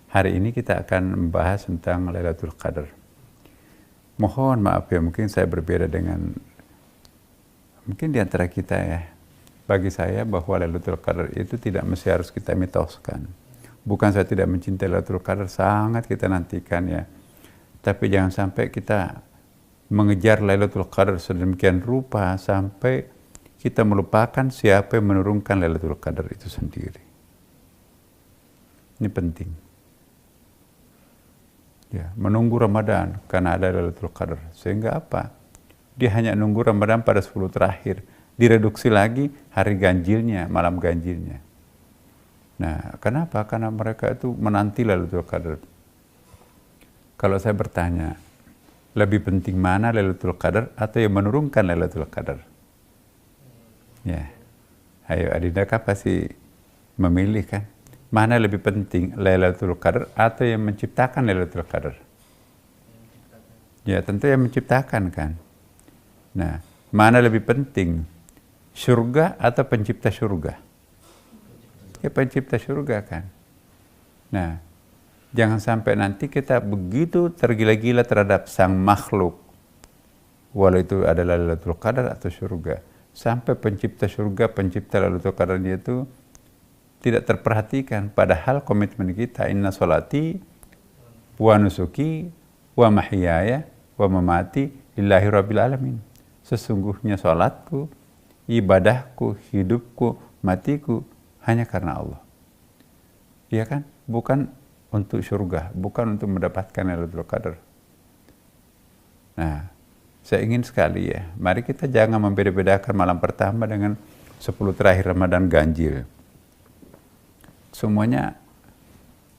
Hari ini kita akan membahas tentang Lailatul Qadar. Mohon maaf ya, mungkin saya berbeda dengan mungkin di antara kita ya. Bagi saya bahwa Lailatul Qadar itu tidak mesti harus kita mitoskan. Bukan saya tidak mencintai Lailatul Qadar, sangat kita nantikan ya. Tapi jangan sampai kita mengejar Lailatul Qadar sedemikian rupa sampai kita melupakan siapa yang menurunkan Lailatul Qadar itu sendiri. Ini penting. Ya, menunggu Ramadan karena ada Lailatul Qadar. Sehingga apa? Dia hanya nunggu Ramadan pada 10 terakhir. Direduksi lagi hari ganjilnya, malam ganjilnya. Nah, kenapa? Karena mereka itu menanti Lailatul Qadar. Kalau saya bertanya, lebih penting mana Lailatul Qadar atau yang menurunkan Lailatul Qadar? Ya. Ayo Adinda kan pasti memilih kan? Mana lebih penting, Lailatul Qadar atau yang menciptakan Lailatul Qadar? Ya, tentu yang menciptakan kan. Nah, mana lebih penting, surga atau pencipta surga? Ya, pencipta surga kan. Nah, jangan sampai nanti kita begitu tergila-gila terhadap sang makhluk, walau itu adalah Lailatul Qadar atau surga, sampai pencipta surga, pencipta Lailatul Qadarnya itu tidak terperhatikan, padahal komitmen kita, inna sholati wa nusuki wa mahyaya wa mamati lillahi rabbil alamin. Sesungguhnya sholatku, ibadahku, hidupku, matiku hanya karena Allah. Iya kan? Bukan untuk surga, bukan untuk mendapatkan Lailatul Qadar. Nah, saya ingin sekali ya, mari kita jangan membeda-bedakan malam pertama dengan 10 terakhir Ramadan ganjil. Semuanya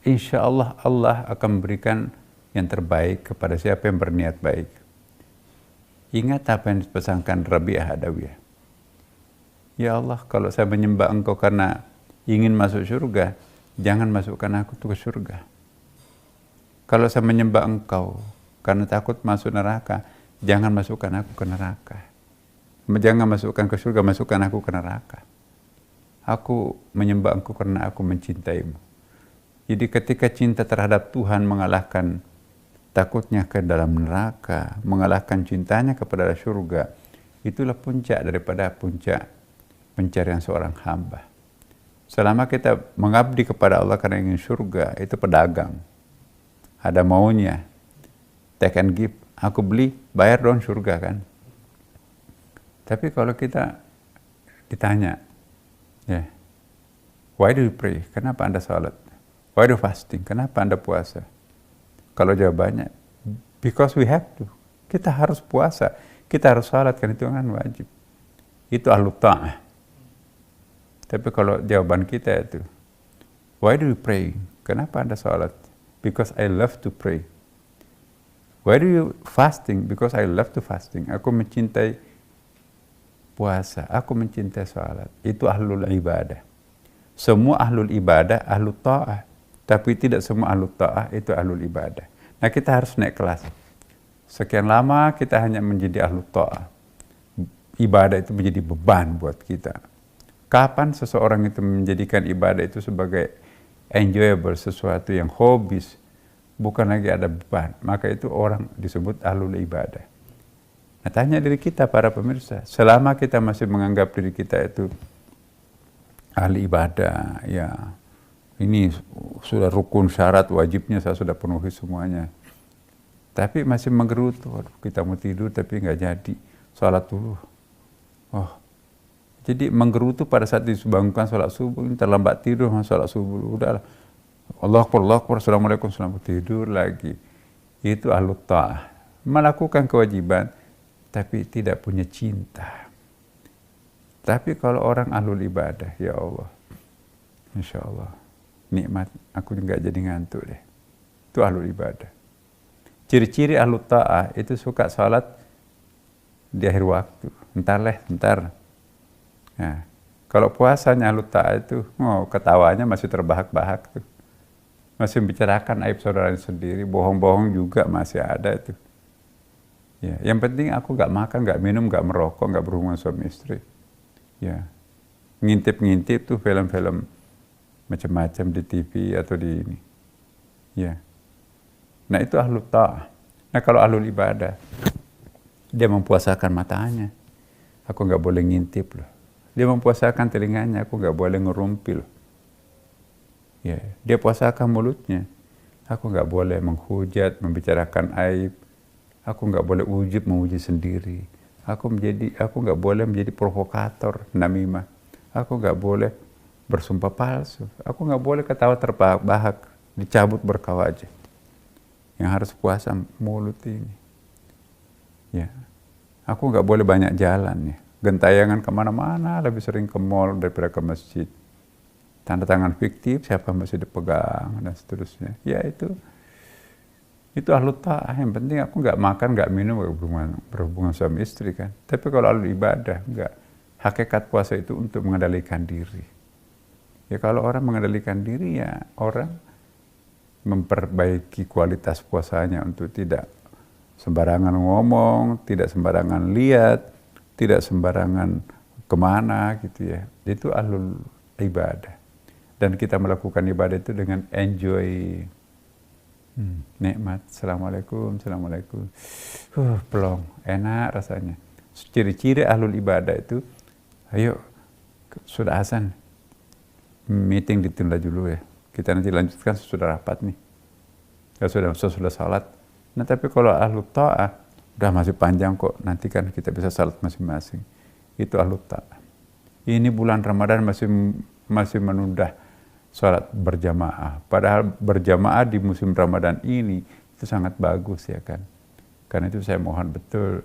insya Allah, Allah akan memberikan yang terbaik kepada siapa yang berniat baik. Ingat apa yang dipesankan Rabi'ah Adawiyah. Ya Allah, kalau saya menyembah Engkau karena ingin masuk surga, jangan masukkan aku ke surga. Kalau saya menyembah Engkau karena takut masuk neraka, jangan masukkan aku ke neraka. Jangan masukkan ke surga, masukkan aku ke neraka. Aku menyembah Engkau karena aku mencintaimu. Jadi ketika cinta terhadap Tuhan mengalahkan takutnya ke dalam neraka, mengalahkan cintanya kepada surga, itulah puncak daripada puncak pencarian seorang hamba. Selama kita mengabdi kepada Allah karena ingin surga, itu pedagang. Ada maunya, take and give, aku beli, bayar dong surga kan. Tapi kalau kita ditanya, ya, why do you pray? Kenapa Anda salat? Why do you fasting? Kenapa Anda puasa? Kalau jawabannya, because we have to. Kita harus puasa, kita harus salat, kan itu kan wajib. Itu ahlu ta'ah. Tapi kalau jawaban kita itu, why do you pray? Kenapa Anda salat? Because I love to pray. Why do you fasting? Because I love to fasting. Aku mencintai puasa, aku mencintai salat. Itu ahlul ibadah. Semua ahlul ibadah, ahlul ta'ah. Tapi tidak semua ahlul ta'ah itu ahlul ibadah. Nah, kita harus naik kelas. Sekian lama kita hanya menjadi ahlul ta'ah. Ibadah itu menjadi beban buat kita. Kapan seseorang itu menjadikan ibadah itu sebagai enjoyable, sesuatu yang hobis, bukan lagi ada beban, maka itu orang disebut ahlul ibadah. Nah, tanya diri kita para pemirsa, selama kita masih menganggap diri kita itu ahli ibadah, ya ini sudah rukun syarat wajibnya saya sudah penuhi semuanya, tapi masih menggerutu, kita mau tidur tapi nggak jadi, sholat dulu. Oh, jadi menggerutu pada saat dibangunkan sholat subuh, terlambat tidur, sholat subuh, udahlah, Allah Akbar, Assalamualaikum, selamat tidur lagi. Itu ahlu ta'ah, melakukan kewajiban, tapi tidak punya cinta. Tapi kalau orang ahlul ibadah, ya Allah, insya Allah, nikmat, aku juga jadi ngantuk deh. Itu ahlul ibadah. Ciri-ciri ahlul ta'ah itu suka salat di akhir waktu. Entar. Nah, kalau puasanya ahlul ta'ah itu, ketawanya masih terbahak-bahak tuh. Masih membicarakan aib saudaranya sendiri, bohong-bohong juga masih ada itu. Ya, yang penting aku nggak makan, nggak minum, nggak merokok, nggak berhubungan suami istri. Ya, ngintip-ngintip tuh film-film macam-macam di TV atau di ini. Ya. Nah itu ahlul ta'ah. Nah kalau ahlul ibadah, dia mempuasakan matanya, aku nggak boleh ngintip loh. Dia mempuasakan telinganya, aku nggak boleh ngerumpi loh. Ya, dia puasakan mulutnya, aku nggak boleh menghujat, membicarakan aib. Aku nggak boleh ujub memuji sendiri. Aku nggak boleh menjadi provokator, namimah. Aku nggak boleh bersumpah palsu. Aku nggak boleh ketawa terbahak, dicabut berkah aja. Yang harus puasa mulut ini. Ya, aku nggak boleh banyak jalan ya. Gentayangan kemana-mana, lebih sering ke mall daripada ke masjid. Tanda tangan fiktif, siapa masih dipegang dan seterusnya. Ya itu ahlu ta'ah. Yang penting aku nggak makan, nggak minum, berhubungan suami istri kan. Tapi kalau ahlu ibadah, nggak. Hakikat puasa itu untuk mengendalikan diri. Ya kalau orang mengendalikan diri ya orang memperbaiki kualitas puasanya untuk tidak sembarangan ngomong, tidak sembarangan lihat, tidak sembarangan kemana gitu ya. Itu ahlul ibadah. Dan kita melakukan ibadah itu dengan enjoy nikmat. Assalamualaikum, assalamualaikum. Plong, enak rasanya. Ciri-ciri ahlul ibadah itu, ayo sudah azan, meeting ditunda dulu ya. Kita nanti lanjutkan sesudah rapat nih. Ya sudah salat. Nah tapi kalau ahlul ta'ah, udah masih panjang kok. Nanti kan kita bisa salat masing-masing. Itu ahlul ta'ah. Ini bulan Ramadan masih menunda sholat berjamaah. Padahal berjamaah di musim Ramadan ini itu sangat bagus ya kan. Karena itu saya mohon betul,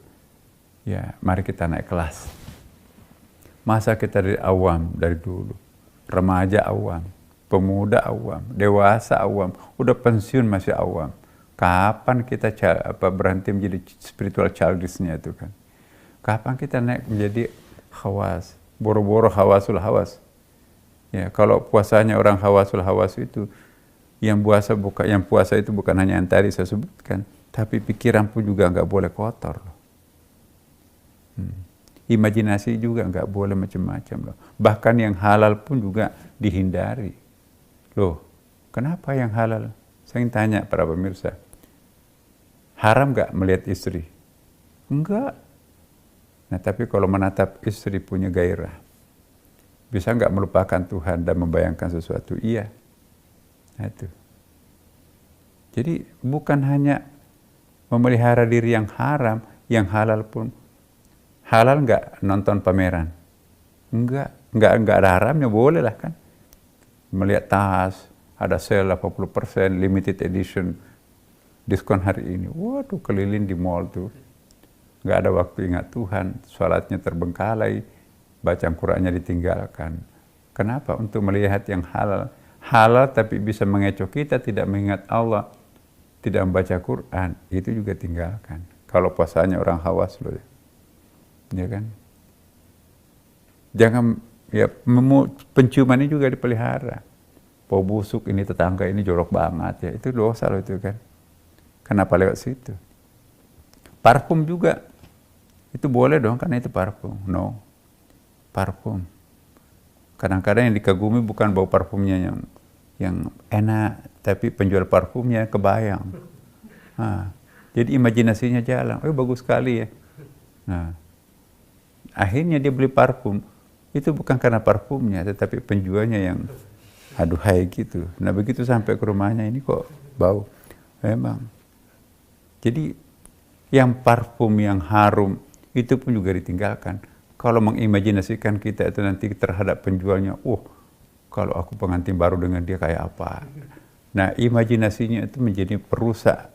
ya mari kita naik kelas. Masa kita dari awam, dari dulu, remaja awam, pemuda awam, dewasa awam, udah pensiun masih awam. Kapan kita berhenti menjadi spiritual childish-nya itu kan? Kapan kita naik menjadi khawas, boro-boro khawasul hawas? Ya, kalau puasanya orang hawasul hawas itu, yang puasa itu bukan hanya yang tadi saya sebutkan, tapi pikiran pun juga nggak boleh kotor loh. Imajinasi juga nggak boleh macam-macam loh. Bahkan yang halal pun juga dihindari. Loh, kenapa yang halal? Saya ingin tanya para pemirsa, haram nggak melihat istri? Enggak. Nah, tapi kalau menatap istri punya gairah, bisa nggak melupakan Tuhan dan membayangkan sesuatu? Iya. Nah, itu. Jadi bukan hanya memelihara diri yang haram, yang halal pun. Halal nggak nonton pameran? Enggak ada haramnya, boleh lah kan. Melihat tas, ada sale 80%, limited edition, diskon hari ini. Waduh, keliling di mall tuh. Nggak ada waktu ingat Tuhan, sholatnya terbengkalai, bacaan Qur'annya ditinggalkan. Kenapa? Untuk melihat yang halal. Halal tapi bisa mengecoh kita, tidak mengingat Allah, tidak membaca Qur'an, itu juga tinggalkan. Kalau puasanya orang hawas loh ya kan. Jangan, ya penciuman ini juga dipelihara. Bau busuk ini tetangga ini jorok banget ya, itu dosa loh itu kan. Kenapa lewat situ? Parfum juga, itu boleh dong karena itu parfum. No, parfum. Kadang-kadang yang dikagumi bukan bau parfumnya yang enak, tapi penjual parfumnya kebayang. Nah, jadi imajinasinya jalan, oh bagus sekali ya. Nah, akhirnya dia beli parfum, itu bukan karena parfumnya, tetapi penjualnya yang aduhai gitu. Nah begitu sampai ke rumahnya, ini kok bau. Memang. Jadi yang parfum yang harum, itu pun juga ditinggalkan. Kalau mengimajinasikan kita itu nanti terhadap penjualnya, kalau aku pengantin baru dengan dia kayak apa. Nah imajinasinya itu menjadi perusak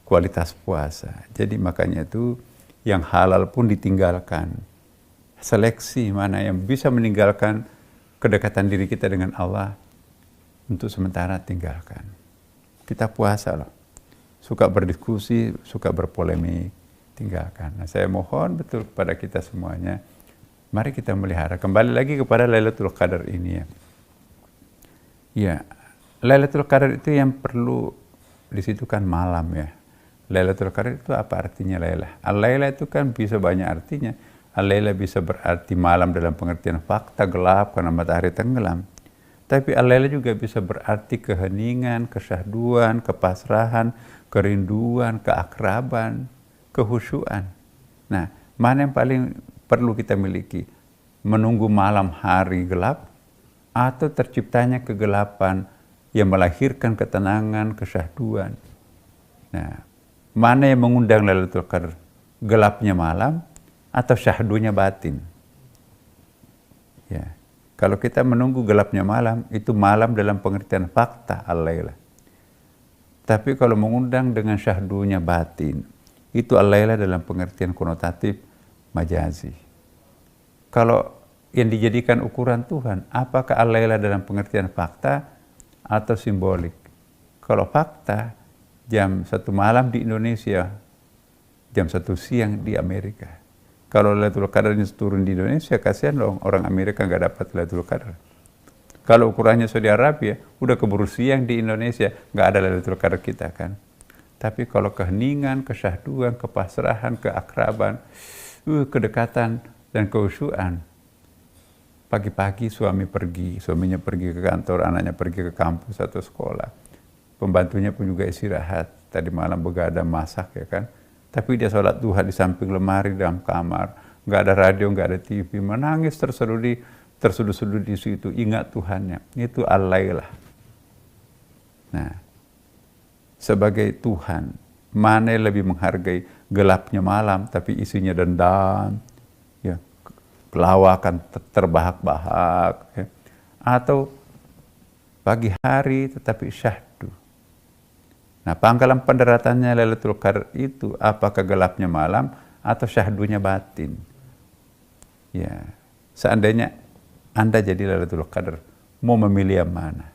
kualitas puasa. Jadi makanya itu yang halal pun ditinggalkan. Seleksi mana yang bisa meninggalkan kedekatan diri kita dengan Allah, untuk sementara tinggalkan. Kita puasa loh, suka berdiskusi, suka berpolemik, tinggalkan. Nah, saya mohon betul kepada kita semuanya, mari kita melihara. Kembali lagi kepada Lailatul Qadar ini ya. Ya, Lailatul Qadar itu yang perlu di situ kan malam ya. Lailatul Qadar itu apa artinya Lailah? Al-Lailah itu kan bisa banyak artinya. Al-Laila bisa berarti malam dalam pengertian fakta gelap karena matahari tenggelam. Tapi al-laila juga bisa berarti keheningan, kesyahduan, kepasrahan, kerinduan, keakraban, kehusyuan. Nah, mana yang paling perlu kita miliki? Menunggu malam hari gelap atau terciptanya kegelapan yang melahirkan ketenangan, kesyahduan. Nah, mana yang mengundang Lailatul Qadar? Gelapnya malam atau syahdunya batin? Ya. Kalau kita menunggu gelapnya malam, itu malam dalam pengertian fakta al-laila. Tapi kalau mengundang dengan syahdunya batin, itu al-laila dalam pengertian konotatif majazi. Kalau yang dijadikan ukuran Tuhan, apakah al-laila dalam pengertian fakta atau simbolik? Kalau fakta, jam 1 malam di Indonesia, jam 1 siang di Amerika. Kalau Lailatul Qadar ini turun di Indonesia, kasihan dong orang Amerika nggak dapat Lailatul Qadar. Kalau ukurannya Saudi Arabia, udah keburu siang di Indonesia, nggak ada Lailatul Qadar kita kan. Tapi kalau keheningan, kesyahduan, kepasrahan, keakraban, kedekatan dan kehusyuan. Pagi-pagi suaminya pergi ke kantor, anaknya pergi ke kampus atau sekolah. Pembantunya pun juga istirahat, tadi malam begadang masak ya kan. Tapi dia sholat duha di samping lemari dalam kamar, nggak ada radio, nggak ada TV, menangis terseduh-seduh di situ, ingat Tuhannya. Itu al-lailah. Nah, sebagai Tuhan, mana yang lebih menghargai gelapnya malam tapi isinya dendam, ya, lawakan terbahak-bahak, ya, atau pagi hari tetapi syahdu. Nah, pangkalan penderatannya Lailatul Qadar itu apakah gelapnya malam atau syahdunya batin? Ya, seandainya Anda jadi Lailatul Qadar, mau memilih yang mana?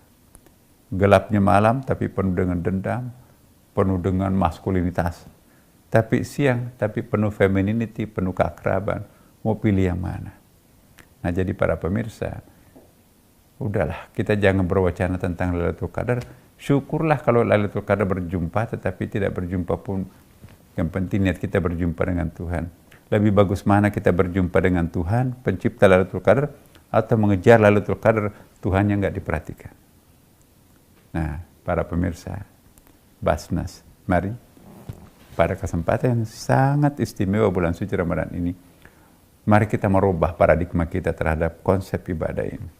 Gelapnya malam tapi penuh dengan dendam, penuh dengan maskulinitas. Tapi siang tapi penuh femininity, penuh keakraban. Mau pilih yang mana? Nah, jadi para pemirsa, udahlah, kita jangan berwacana tentang Lailatul Qadar. Syukurlah kalau Lailatul Qadar berjumpa, tetapi tidak berjumpa pun. Yang penting niat kita berjumpa dengan Tuhan. Lebih bagus mana kita berjumpa dengan Tuhan, pencipta Lailatul Qadar, atau mengejar Lailatul Qadar, Tuhan yang nggak diperhatikan. Nah, para pemirsa, Basnas, mari pada kesempatan yang sangat istimewa bulan suci Ramadan ini, mari kita merubah paradigma kita terhadap konsep ibadah ini.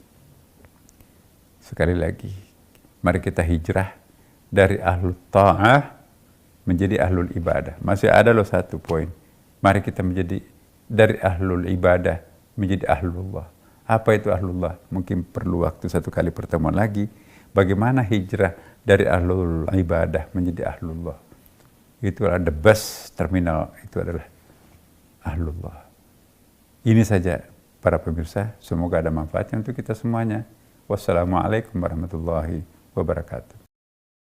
Sekali lagi, mari kita hijrah dari ahlul ta'ah menjadi ahlul ibadah. Masih ada loh satu poin. Mari kita menjadi dari ahlul ibadah menjadi ahlullah. Apa itu ahlullah? Mungkin perlu waktu satu kali pertemuan lagi. Bagaimana hijrah dari ahlul ibadah menjadi ahlullah. Itu adalah the best terminal. Itu adalah ahlullah. Ini saja para pemirsa. Semoga ada manfaatnya untuk kita semuanya. Wassalamualaikum warahmatullahi wabarakatuh.